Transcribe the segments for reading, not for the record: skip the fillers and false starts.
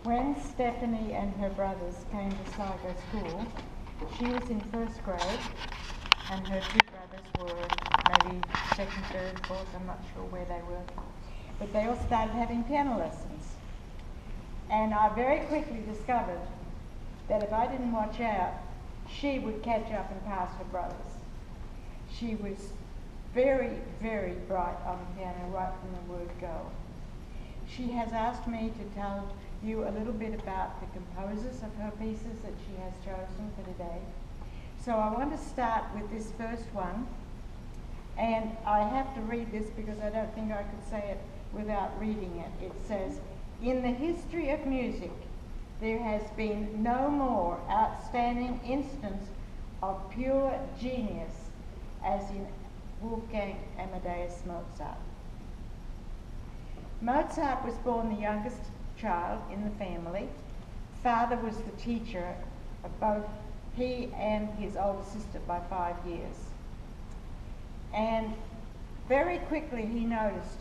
When Stephanie and her brothers came to Sligo School, she was in first grade and her two brothers were maybe second, third, fourth, I'm not sure where they were. But they all started having piano lessons. And I very quickly discovered that if I didn't watch out, she would catch up and pass her brothers. She was very, very bright on the piano right from the word go. She has asked me to tell you a little bit about the composers of her pieces that she has chosen for today. So I want to start with this first one, and I have to read this because I don't think I could say it without reading it. It says, "In the history of music, there has been no more outstanding instance of pure genius as in Wolfgang Amadeus Mozart. Mozart was born the youngest child in the family. Father was the teacher of both he and his older sister by 5 years. And very quickly he noticed,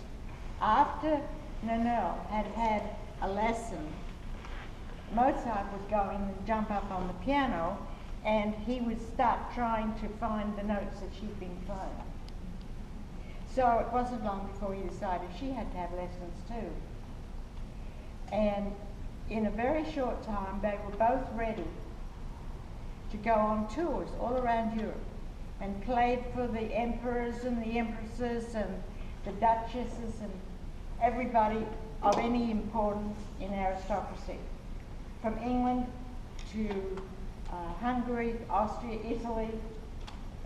after Nannerl had had a lesson, Mozart would go in and jump up on the piano and he would start trying to find the notes that she'd been playing. So it wasn't long before he decided she had to have lessons too. And in a very short time, they were both ready to go on tours all around Europe and played for the emperors and the empresses and the duchesses and everybody of any importance in aristocracy, from England to Hungary, Austria, Italy,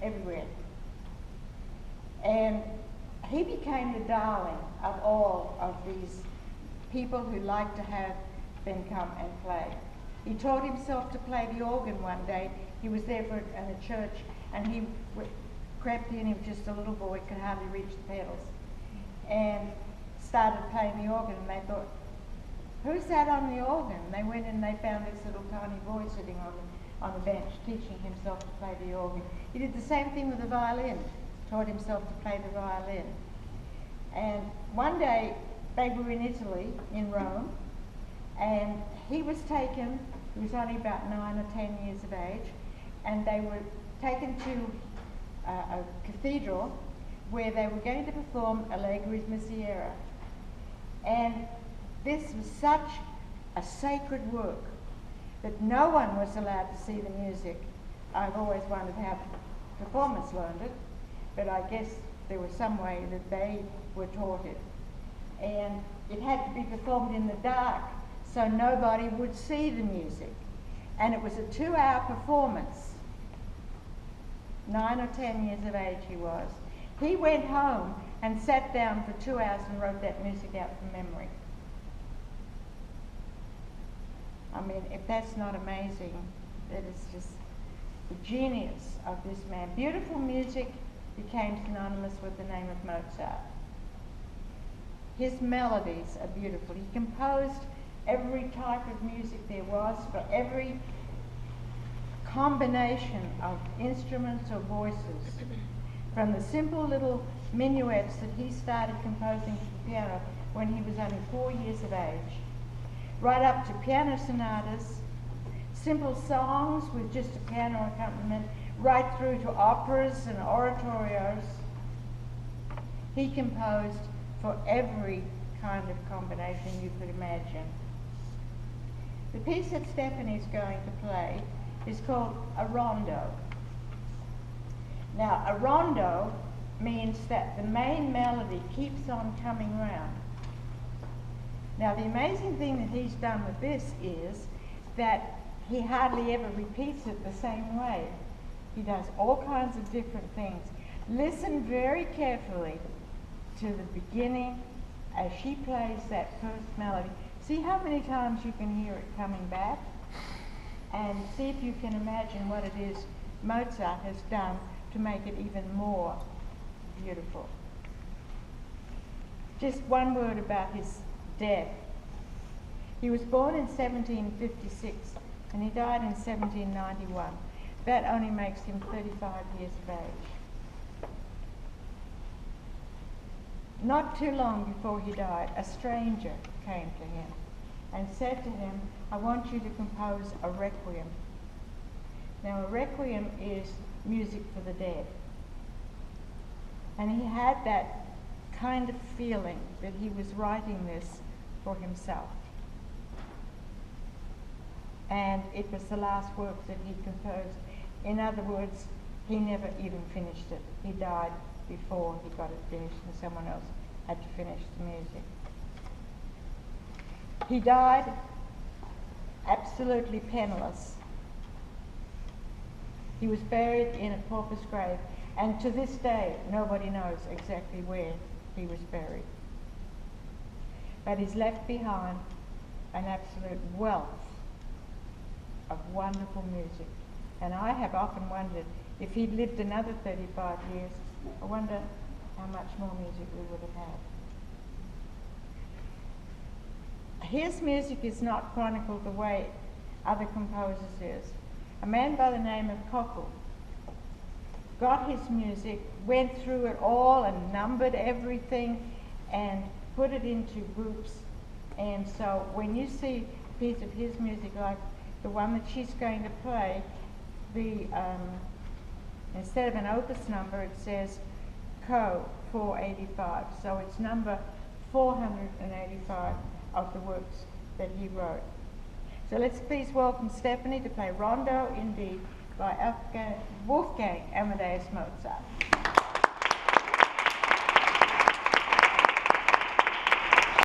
everywhere. And he became the darling of all of these people who liked to have them come and play. He taught himself to play the organ one day. He was there in a church, and he crept in. He was just a little boy, could hardly reach the pedals, and started playing the organ. And they thought, "Who's that on the organ?" And they went and they found this little tiny boy sitting on the bench, teaching himself to play the organ. He did the same thing with the violin. Taught himself to play the violin. And one day they were in Italy, in Rome, and he was taken, he was only about 9 or 10 years of age, and they were taken to a cathedral where they were going to perform Allegri's Miserere. And this was such a sacred work that no one was allowed to see the music. I've always wondered how performers learned it, but I guess there was some way that they were taught it. And it had to be performed in the dark so nobody would see the music. And it was a 2-hour performance. 9 or 10 years of age he was. He went home and sat down for 2 hours and wrote that music out from memory. I mean, if that's not amazing, that is just the genius of this man. Beautiful music became synonymous with the name of Mozart. His melodies are beautiful. He composed every type of music there was for every combination of instruments or voices, from the simple little minuets that he started composing for the piano when he was only 4 years of age, right up to piano sonatas, simple songs with just a piano accompaniment, right through to operas and oratorios. He composed for every kind of combination you could imagine. The piece that Stephanie's going to play is called a rondo. Now, a rondo means that the main melody keeps on coming round. Now, the amazing thing that he's done with this is that he hardly ever repeats it the same way. He does all kinds of different things. Listen very carefully to the beginning as she plays that first melody. See how many times you can hear it coming back? And see if you can imagine what it is Mozart has done to make it even more beautiful. Just one word about his death. He was born in 1756 and he died in 1791. That only makes him 35 years of age. Not too long before he died, a stranger came to him and said to him, I want you to compose a requiem. Now, a requiem is music for the dead. And he had that kind of feeling that he was writing this for himself. And it was the last work that he composed. In other words, he never even finished it. He died before he got it finished, and someone else had to finish the music. He died absolutely penniless. He was buried in a pauper's grave, and to this day, nobody knows exactly where he was buried. But he's left behind an absolute wealth of wonderful music. And I have often wondered, if he'd lived another 35 years, I wonder how much more music we would have had. His music is not chronicled the way other composers is. A man by the name of Cockle got his music, went through it all and numbered everything and put it into groups. And so when you see a piece of his music like the one that she's going to play, instead of an opus number, it says Co 485. So it's number 485 of the works that he wrote. So let's please welcome Stephanie to play Rondo in D by Wolfgang Amadeus Mozart.